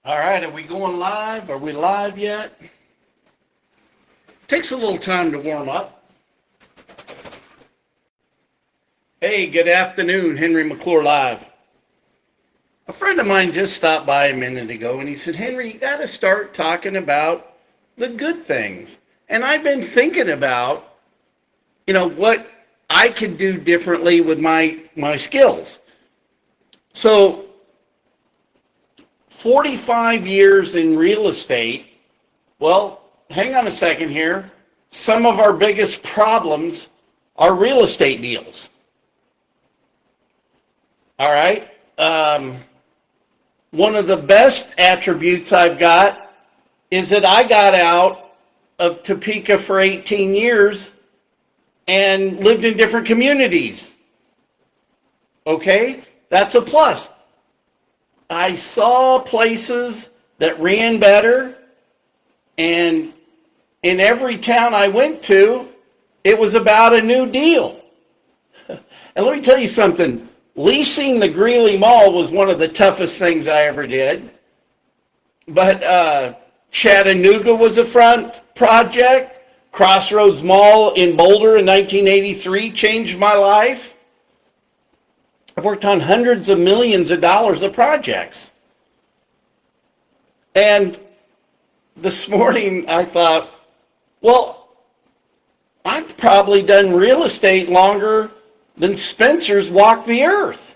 All right, are we going live? Are we live yet? Takes a little time to warm up. Hey, good afternoon, Henry McClure Live. A friend of mine just stopped by a minute ago and he said, Henry, you got to start talking about the good things. And I've been thinking about, what I could do differently with my skills. So 45 years in real estate. Well, hang on a second here. Some of our biggest problems are real estate deals. All right. One of the best attributes I've got is that I got out of Topeka for 18 years and lived in different communities. Okay. That's a plus. I saw places that ran better, and in every town I went to, it was about a new deal. And let me tell you something, leasing the Greeley Mall was one of the toughest things I ever did. But Chattanooga was a front project. Crossroads Mall in Boulder in 1983 changed my life. I've worked on hundreds of millions of dollars of projects. And this morning I thought, well, I've probably done real estate longer than Spencer's walked the earth.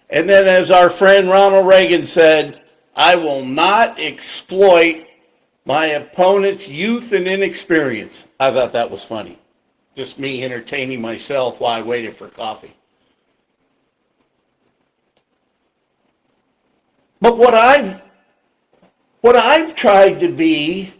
And then as our friend Ronald Reagan said, I will not exploit my opponent's youth and inexperience. I thought that was funny. Just me entertaining myself while I waited for coffee. But what I've tried to be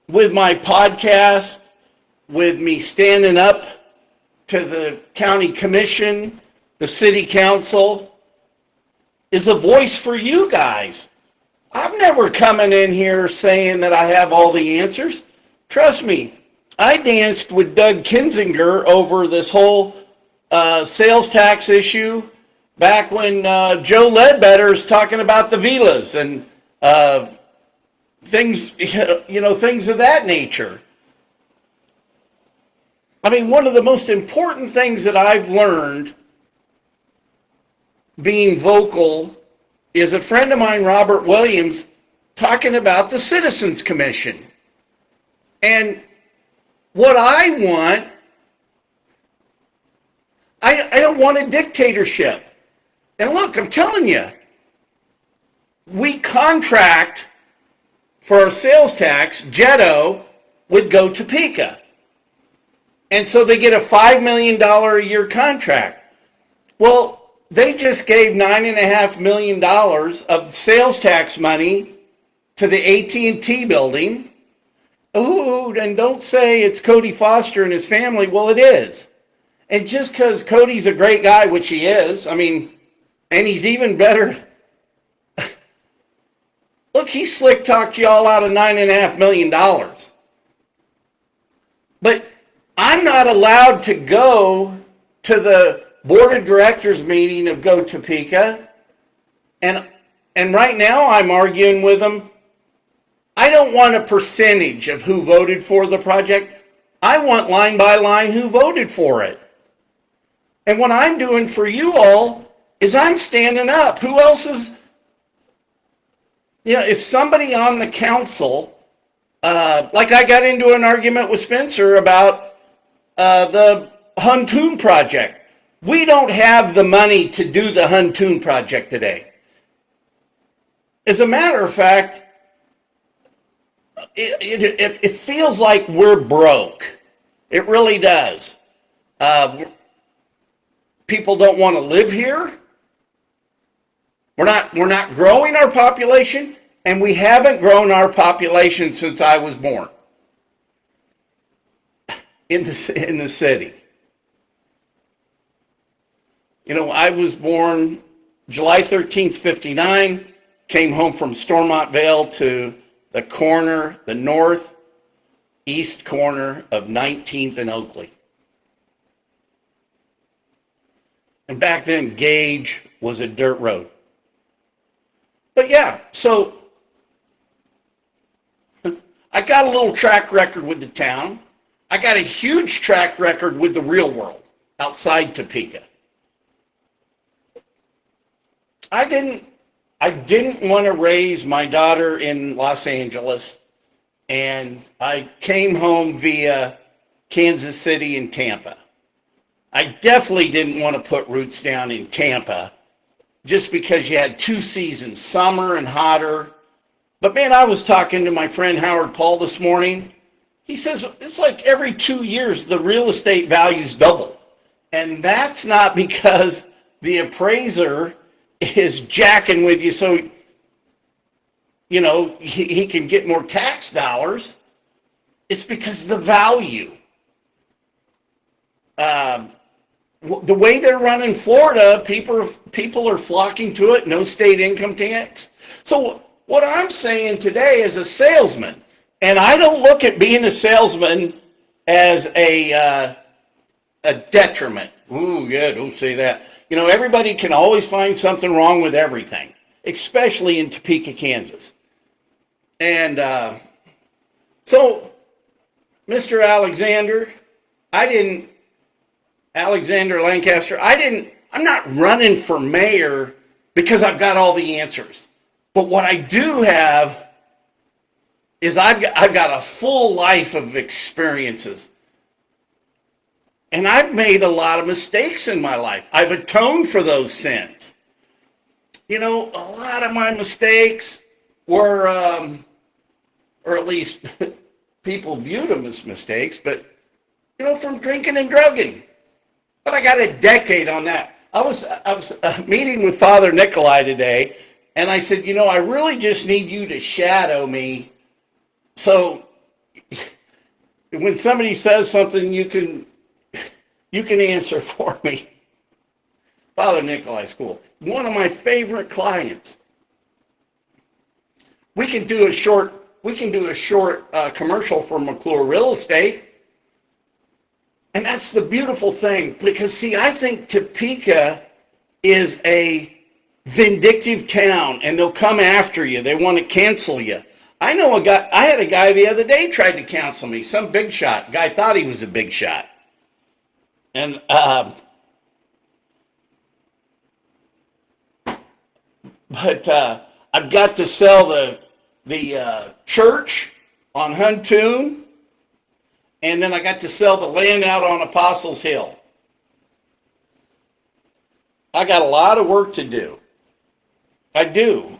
with my podcast, with me standing up to the county commission, the city council, is a voice for you guys. I'm never coming in here saying that I have all the answers. Trust me, I danced with Doug Kinzinger over this whole sales tax issue back when Joe Ledbetter's talking about the villas and things, things of that nature. I mean, one of the most important things that I've learned being vocal is a friend of mine, Robert Williams, talking about the Citizens Commission. And what I want, I don't want a dictatorship. And look, I'm telling you, we contract for our sales tax, Jetto would go to Topeka. And so they get a $5 million a year contract. Well, they just gave $9.5 million of sales tax money to the AT&T building. Ooh, and don't say it's Cody Foster and his family. Well, it is. And just because Cody's a great guy, which he is, and he's even better. Look, he slick talked y'all out of $9.5 million. But I'm not allowed to go to the board of directors meeting of Go Topeka. And right now I'm arguing with them. I don't want a percentage of who voted for the project. I want line by line who voted for it. And what I'm doing for you all is I'm standing up. Who else is, if somebody on the council, like I got into an argument with Spencer about the Huntoon project. We don't have the money to do the Huntoon project today. As a matter of fact, it feels like we're broke. It really does. People don't want to live here. We're not growing our population, and we haven't grown our population since I was born in the city. I was born July 13th, 59, came home from Stormontvale to the northeast corner of 19th and Oakley. And back then, Gage was a dirt road. But yeah, so I got a little track record with the town. I got a huge track record with the real world outside Topeka. I didn't want to raise my daughter in Los Angeles, and I came home via Kansas City and Tampa. I definitely didn't want to put roots down in Tampa just because you had 2 seasons, summer and hotter. But man, I was talking to my friend Howard Paul this morning. He says it's like every 2 years the real estate values double. And that's not because the appraiser is jacking with you so, you know, he can get more tax dollars. It's because of the value. The way they're running Florida, people are flocking to it, no state income tax. So what I'm saying today is a salesman, and I don't look at being a salesman as a detriment. Ooh, yeah, don't say that. You know, everybody can always find something wrong with everything, especially in Topeka, Kansas. And so, Mr. Alexander Lancaster, I'm not running for mayor because I've got all the answers. But what I do have is I've got a full life of experiences. And I've made a lot of mistakes in my life. I've atoned for those sins. You know, a lot of my mistakes were, or at least people viewed them as mistakes, but, you know, from drinking and drugging. But I got a decade on that. I was meeting with Father Nikolai today, and I said, you know, I really just need you to shadow me so when somebody says something, you can answer for me. Father Nikolai's cool. One of my favorite clients. We can do a short commercial for McClure Real Estate. And that's the beautiful thing, because see, I think Topeka is a vindictive town, and they'll come after you. They want to cancel you. I had a guy the other day tried to cancel me, some big shot. Guy thought he was a big shot. And I've got to sell the church on Huntoon, and then I got to sell the land out on Apostles Hill. I got a lot of work to do. I do.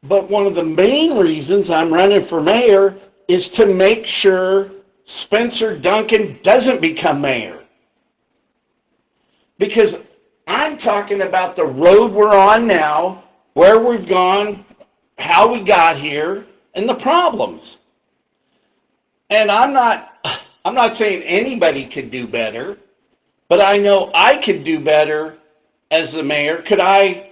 But one of the main reasons I'm running for mayor is to make sure Spencer Duncan doesn't become mayor. Because I'm talking about the road we're on now, where we've gone, how we got here, and the problems. And I'm not saying anybody could do better, but I know I could do better as the mayor. Could I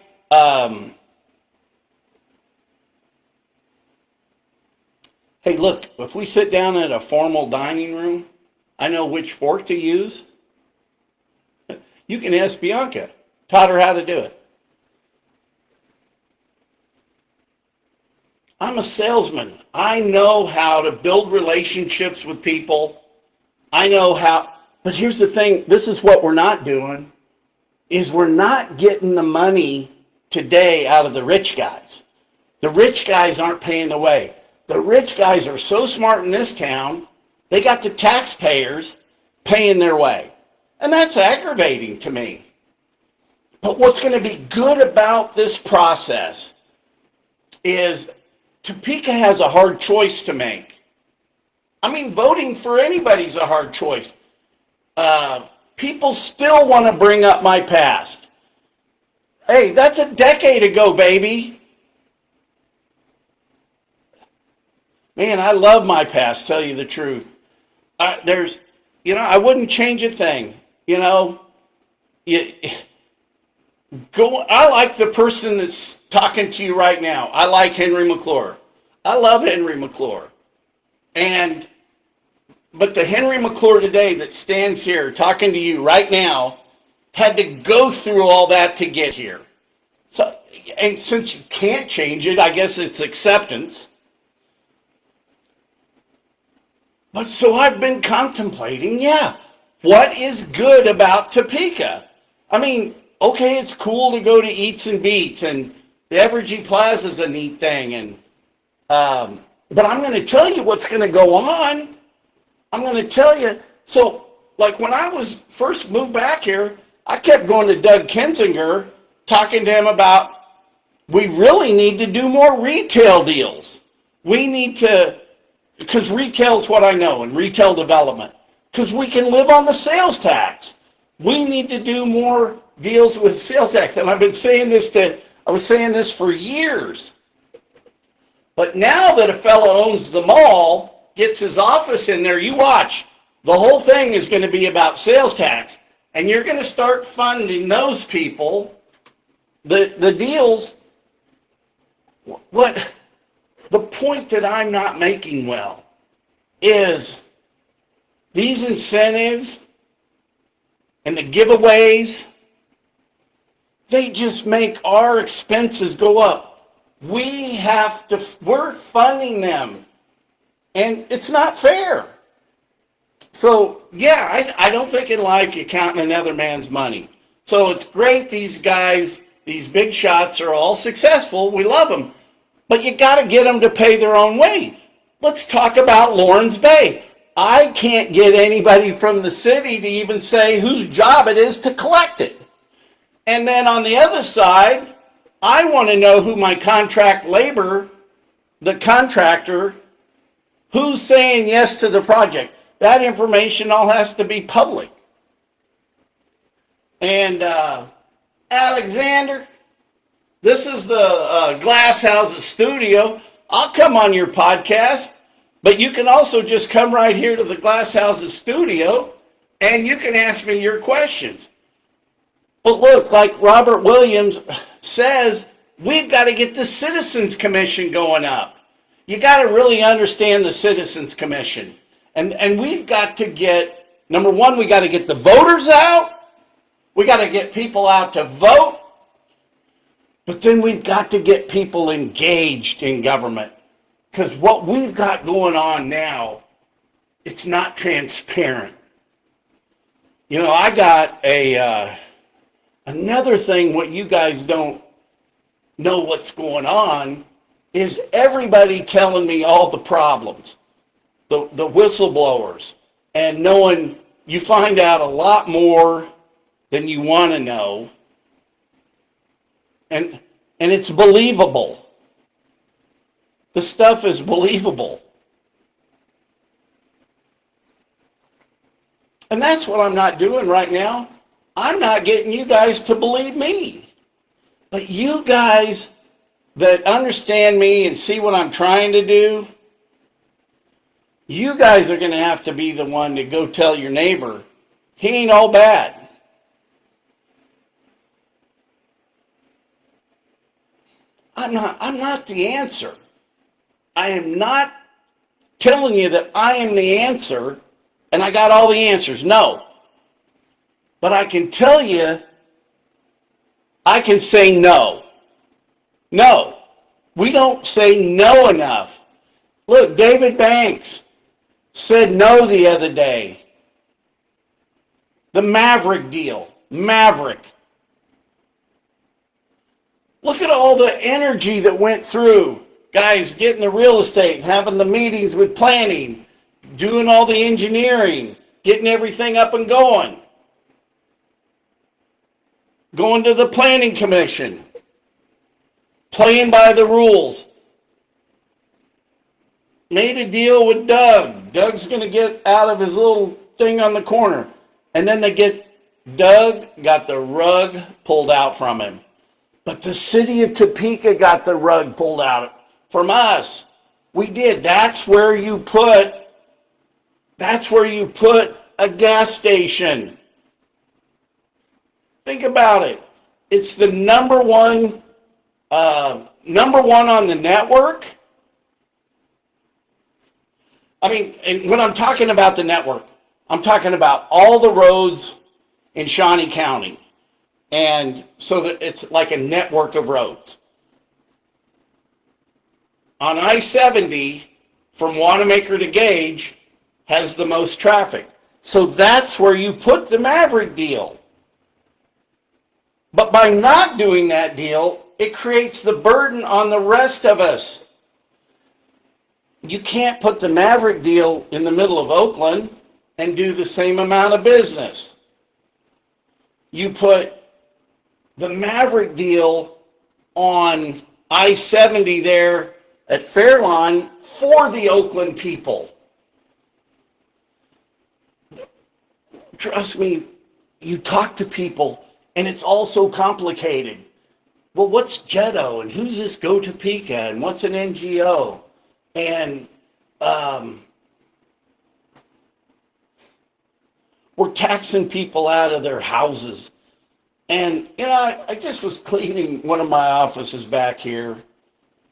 hey, look, if we sit down at a formal dining room, I know which fork to use. You can ask Bianca. Taught her how to do it. I'm a salesman. I know how to build relationships with people. I know how, but here's the thing, this is what we're not doing, is we're not getting the money today out of the rich guys. The rich guys aren't paying the way. The rich guys are so smart in this town, they got the taxpayers paying their way. And that's aggravating to me. But what's going to be good about this process is Topeka has a hard choice to make. I mean, voting for anybody's a hard choice. People still want to bring up my past. Hey, that's a decade ago, baby. Man, I love my past, tell you the truth. I wouldn't change a thing. I like the person that's talking to you right now. I like Henry McClure. I love Henry McClure. But the Henry McClure today that stands here talking to you right now had to go through all that to get here. So, and since you can't change it, I guess it's acceptance. But so I've been contemplating, what is good about Topeka? I mean, okay, it's cool to go to Eats and Beats, and the Evergy Plaza is a neat thing, and but I'm going to tell you what's going to go on. I'm going to tell you. So, like when I was first moved back here, I kept going to Doug Kinzinger, talking to him about we really need to do more retail deals. We need to, because retail is what I know, and retail development, because we can live on the sales tax. We need to do more deals with sales tax. And I've been saying this I was saying this for years. But now that a fellow owns the mall, gets his office in there, you watch. The whole thing is going to be about sales tax. And you're going to start funding those people, the deals. What the point that I'm not making well is these incentives and the giveaways, they just make our expenses go up. We're funding them, and it's not fair. So, I don't think in life you count another man's money. So it's great these guys, these big shots are all successful. We love them. But you got to get them to pay their own way. Let's talk about Lawrence Bay. I can't get anybody from the city to even say whose job it is to collect it. And then on the other side, I want to know who my contract labor, the contractor, who's saying yes to the project. That information all has to be public. And Alexander, this is the Glass Houses studio. I'll come on your podcast, but you can also just come right here to the Glass Houses studio and you can ask me your questions. But look, like Robert Williams says, we've got to get the Citizens Commission going up. You got to really understand the Citizens Commission. And we've got to get, number one, we got to get the voters out. We got to get people out to vote. But then we've got to get people engaged in government. Because what we've got going on now, it's not transparent. You know, I got another thing, what you guys don't know what's going on, is everybody telling me all the problems. The whistleblowers, and knowing you find out a lot more than you want to know, and it's believable. The stuff is believable. And that's what I'm not doing right now. I'm not getting you guys to believe me. But you guys that understand me and see what I'm trying to do, you guys are going to have to be the one to go tell your neighbor, he ain't all bad. I'm not the answer. I am not telling you that I am the answer and I got all the answers. No. But I can tell you, I can say no. No. We don't say no enough. Look, David Banks said no the other day. The Maverick deal. Maverick. Look at all the energy that went through. Guys getting the real estate, having the meetings with planning, doing all the engineering, getting everything up and going. Going to the planning commission. Playing by the rules. Made a deal with Doug. Doug's going to get out of his little thing on the corner. And then Doug got the rug pulled out from him. But the city of Topeka got the rug pulled out from us. We did. That's where you put a gas station. Think about it. It's the number one on the network. I mean, and when I'm talking about the network, I'm talking about all the roads in Shawnee County. And so that it's like a network of roads. On I-70, from Wanamaker to Gage, has the most traffic. So that's where you put the Maverick deal. But by not doing that deal, it creates the burden on the rest of us. You can't put the Maverick deal in the middle of Oakland and do the same amount of business. You put the Maverick deal on I-70 there at Fairlawn for the Oakland people. Trust me, you talk to people and it's all so complicated. Well, what's JETO and who's this Go Topeka and what's an NGO? And we're taxing people out of their houses. And, you know, I just was cleaning one of my offices back here,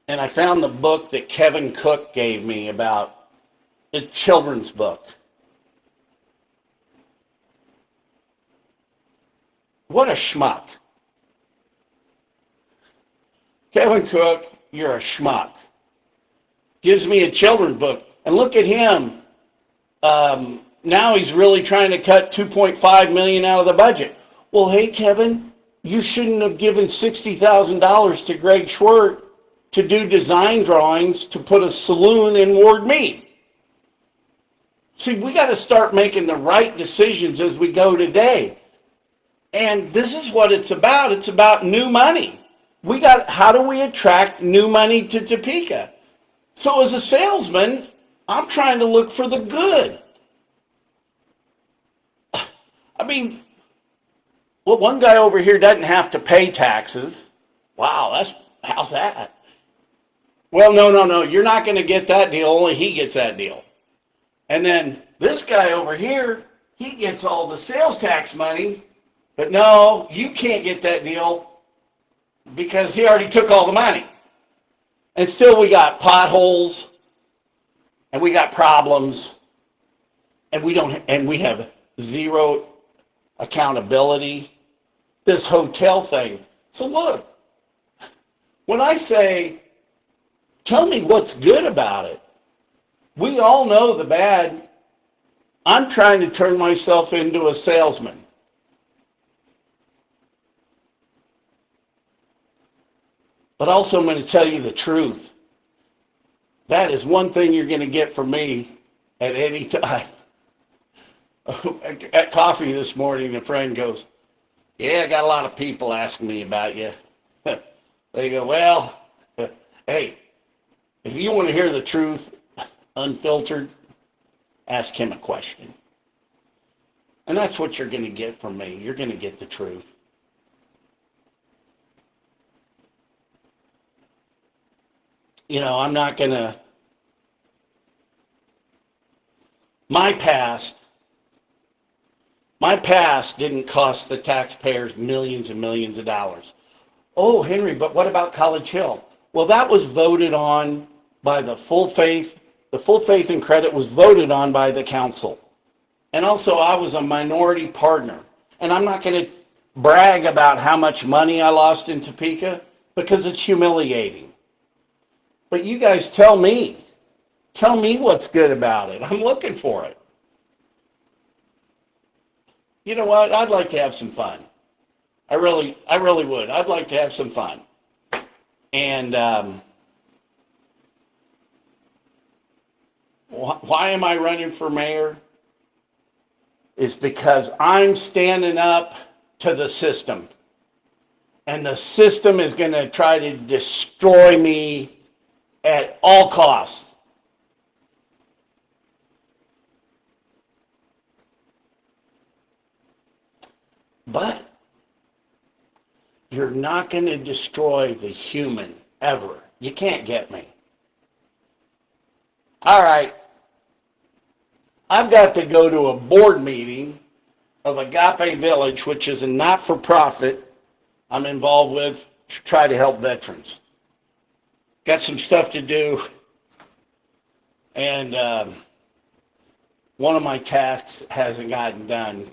and I found the book that Kevin Cook gave me about a children's book. What a schmuck. Kevin Cook, you're a schmuck. Gives me a children's book. And look at him. Now he's really trying to cut $2.5 million out of the budget. Well, hey, Kevin, you shouldn't have given $60,000 to Greg Schwartz to do design drawings to put a saloon in Ward Mead. See, we got to start making the right decisions as we go today. And this is what it's about. It's about new money. How do we attract new money to Topeka? So as a salesman, I'm trying to look for the good. I mean, well, one guy over here doesn't have to pay taxes. Wow, how's that? Well, no, you're not going to get that deal. Only he gets that deal. And then this guy over here, he gets all the sales tax money, but no, you can't get that deal because he already took all the money. And still we got potholes and we got problems and we have zero accountability. This hotel thing. So look, when I say, tell me what's good about it, we all know the bad. I'm trying to turn myself into a salesman. But also I'm going to tell you the truth. That is one thing you're going to get from me at any time. At coffee this morning, a friend goes, yeah, I got a lot of people asking me about you. They go, well, hey, if you want to hear the truth, unfiltered, ask him a question. And that's what you're going to get from me. You're going to get the truth. You know, I'm not going to, my past didn't cost the taxpayers millions and millions of dollars. Oh, Henry, but what about College Hill? Well, that was voted on by the full faith and credit was voted on by the council. And also I was a minority partner. And I'm not going to brag about how much money I lost in Topeka because it's humiliating. But you guys tell me what's good about it. I'm looking for it. You know what? I'd like to have some fun. I really would. I'd like to have some fun. And why am I running for mayor? It's because I'm standing up to the system. And the system is going to try to destroy me at all costs. But you're not going to destroy the human ever. You can't get me. All right. I've got to go to a board meeting of Agape Village, which is a not-for-profit I'm involved with to try to help veterans. Got some stuff to do. And one of my tasks hasn't gotten done.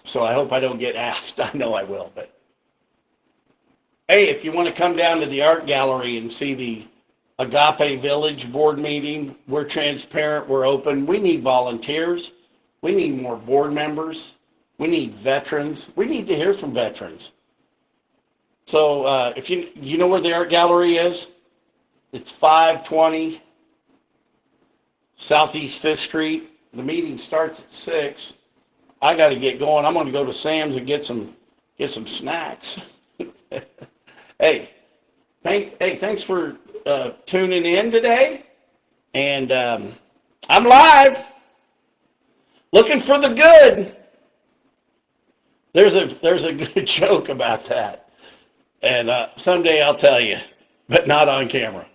So I hope I don't get asked. I know I will, but hey, if you want to come down to the art gallery and see the Agape Village board meeting, we're transparent, we're open. We need volunteers. We need more board members. We need veterans. We need to hear from veterans. So if you know where the art gallery is, it's 520 Southeast 5th Street. The meeting starts at 6. I got to get going. I'm going to go to Sam's and get some snacks. Hey, thanks for tuning in today. And I'm live, looking for the good. There's a good joke about that, and someday I'll tell you, but not on camera.